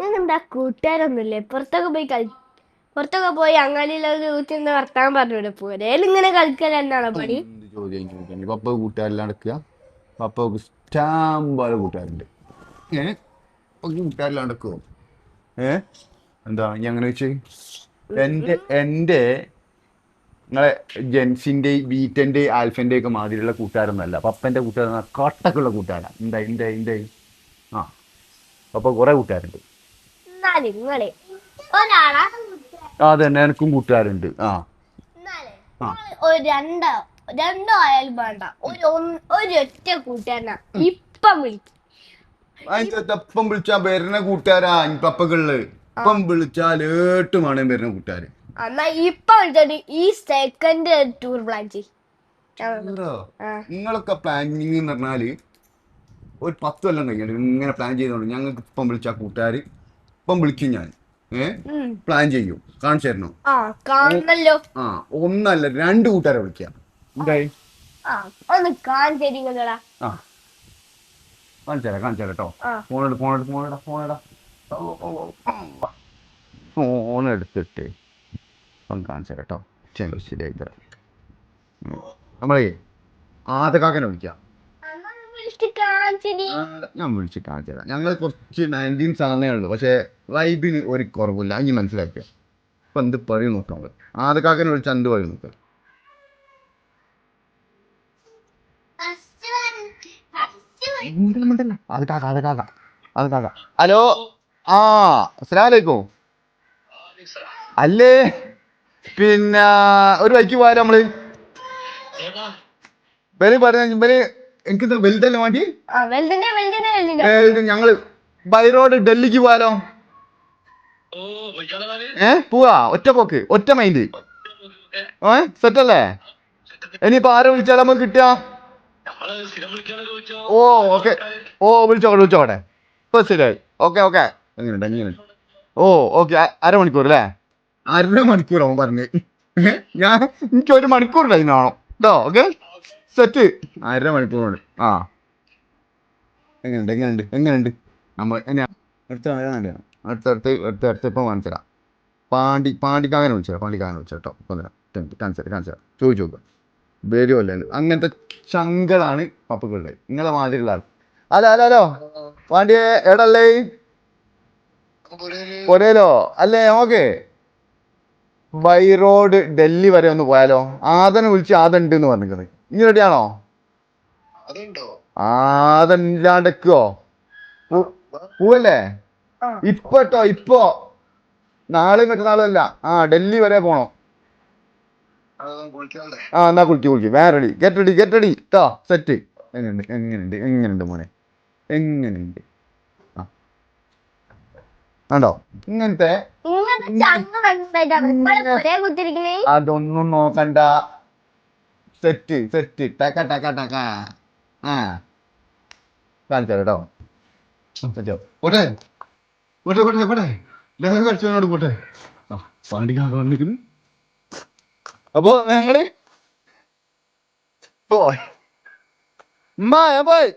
എന്താ കൂട്ടുകാരൊന്നുമില്ലേ? പുറത്തൊക്കെ പോയി അങ്ങാടിയിലൊക്കെ ഊറ്റിന്ന് വർത്താൻ പറഞ്ഞൂടെ പോരെ? ഇങ്ങനെ കളിക്കൽ തന്നെയാണോ പണി? എന്ത് ചോദ്യം ചോദിക്കാൻ പപ്പ കൂട്ടുകാരെല്ലാം നടക്കുക. പപ്പക്ക് ഇഷ്ടം പോലെ കൂട്ടുകാരുണ്ട്. പപ്പക്ക് കൂട്ടുകാരെല്ലാം നടക്കുവോ? ഏ എന്താ ഞാൻ അങ്ങനെ വെച്ച് എൻ്റെ നിങ്ങളെ ജെൻസിന്റെ ബീറ്റന്റെ ആൽഫന്റെ ഒക്കെ മാതിരിയുള്ള കൂട്ടുകാരൊന്നല്ല. പപ്പന്റെ കൂട്ടുകാർ കട്ടക്കുള്ള കൂട്ടുകാരാണ്. എന്തായി ആ പപ്പ കുറെ കൂട്ടുകാരുണ്ട്. എന്നാലും നിങ്ങളെ ഒരാളാ അതന്നെ എനിക്കും കൂട്ടുകാരുണ്ട്. എന്നാലേ ആ ഒരു രണ്ടോ ആയാലും വേണ്ട. ഒരു ഒറ്റ കൂട്ടുകാരനാ ഇപ്പം വിളിക്കും. ഇപ്പം വിളിച്ചാ വരുന്ന കൂട്ടുകാരാ പപ്പകളില്. ഇപ്പം വിളിച്ചാൽ ഏട്ടുമാണ് വരുന്ന കൂട്ടുകാര്. എന്നാ ഇപ്പൊ വിളിച്ചോണ്ട് ഈ സെക്കൻഡ് ടൂർ പ്ലാൻ ചെയ്യും. നിങ്ങളൊക്കെ പ്ലാനിങ് എന്ന് പറഞ്ഞാല് ഒരു 10 കൊല്ലം കഴിഞ്ഞിട്ട് ഇങ്ങനെ പ്ലാൻ ചെയ്തോണ്ട് ഞങ്ങൾക്ക് ഇപ്പം വിളിച്ച കൂട്ടുകാർ ഇപ്പം വിളിക്കും ഞാൻ. പ്ലാൻ ചെയ്യും. കാണിച്ചു തരണോ? കാണണല്ലോ. ഒന്നല്ല 2 കൂട്ടുകാരെ വിളിക്കാം. എന്തായി? ഒന്ന് കാണിച്ചേരിങ്ങളാ. കാണിച്ചു തരാം കേട്ടോ. ഫോൺ എടുത്തിട്ട് കാണിച്ചു തരാം കേട്ടോ. ശരിയായി തരാം. നമ്മളേ ആദ്യക്കാക്കനെ വിളിക്കാം. ഞാൻ വിളിച്ച് കാണിച്ചു തരാം. ഞങ്ങൾ കുറച്ച് 19 സാധനമേ ഉള്ളൂ. പക്ഷെ വൈബിന് ഒരു കുറവില്ല. അഞ്ഞ് മനസ്സിലാക്കുക. ഇപ്പൊ എന്ത് പറയും നോക്കാം. ആദ്യക്കാക്കനെ വിളിച്ചാൽ എന്ത് പറയും നോക്കാം. ഹലോ. അസ്സലാമലൈക്കും. അല്ലേ പിന്നെ ഒരു വൈക്ക് പോയാലോ നമ്മള്? എനിക്ക് വലുതല്ലേ വേണ്ടി. ഞങ്ങള് ബൈ റോഡ് ഡൽഹിക്ക് പോയാലോ? പോവാ. ഒറ്റ പോക്ക്, ഒറ്റ മൈൻഡ്. സെറ്റല്ലേ? ഇനിയിപ്പോ ആരെ വിളിച്ചാലും നമുക്ക് കിട്ടുക. ഓക്കെ. വിളിച്ചോട്ടെ. ഇപ്പൊ ശരിയായി. ഓക്കെ. എങ്ങനെയുണ്ട്? ഓക്കെ. അരമണിക്കൂർ അല്ലേ? അരമണിക്കൂർ അവൻ പറഞ്ഞ്. എനിക്ക് 1 മണിക്കൂർ ടൈം വേണം കേട്ടോ. Okay set. അരമണിക്കൂർ കൊണ്ട്. എങ്ങനെയുണ്ട് നമ്മൾ അടുത്തടുത്ത് ഇപ്പം മനസ്സിലാം. പാണ്ടിക്കാകനെ വിളിച്ചോ കേട്ടോ. കാണിച്ചു ചോദിച്ചു നോക്കുക. വരുമല്ലേ അങ്ങനത്തെ ശങ്കറാണ് പപ്പുകളുടെ. നിങ്ങളെ മാതിരിയുള്ള ആൾ. ഹലോ പാണ്ടിയെ എടല്ലേ? പൊരേലോ അല്ലേ? ഓക്കെ. ബൈ റോഡ് ഡൽഹി വരെ ഒന്ന് പോയാലോ? ആദനെ വിളിച്ച് ആദണ്ട് എന്ന് പറഞ്ഞിരിക്കുന്നത്. ഇനി റെഡിയാണോ? ആദനില്ലാണ്ടോ? പോവല്ലേ? ഇപ്പൊ നാളെയും മറ്റന്നാളും അല്ല. ഡൽഹി വരെ പോണോ? എന്നാ കുളിക്ക്. വേറെ റെഡി. ഗെറ്റ് റെഡി കേട്ടോ. സെറ്റ്. എങ്ങനെയുണ്ട് മോനെ? എങ്ങനെയുണ്ട്? കണ്ടോ ഇങ്ങനത്തെ? അതൊന്നും നോക്കണ്ട. സെറ്റ്. ടക്ക കാണിച്ചാ കേട്ടോ. പോട്ടെ. കളിച്ചോട് പോട്ടെ. പാണ്ടിക്കാക്ക വന്നിരിക്കുന്നു. അപ്പൊ ഞങ്ങള് പോയി. പോയി.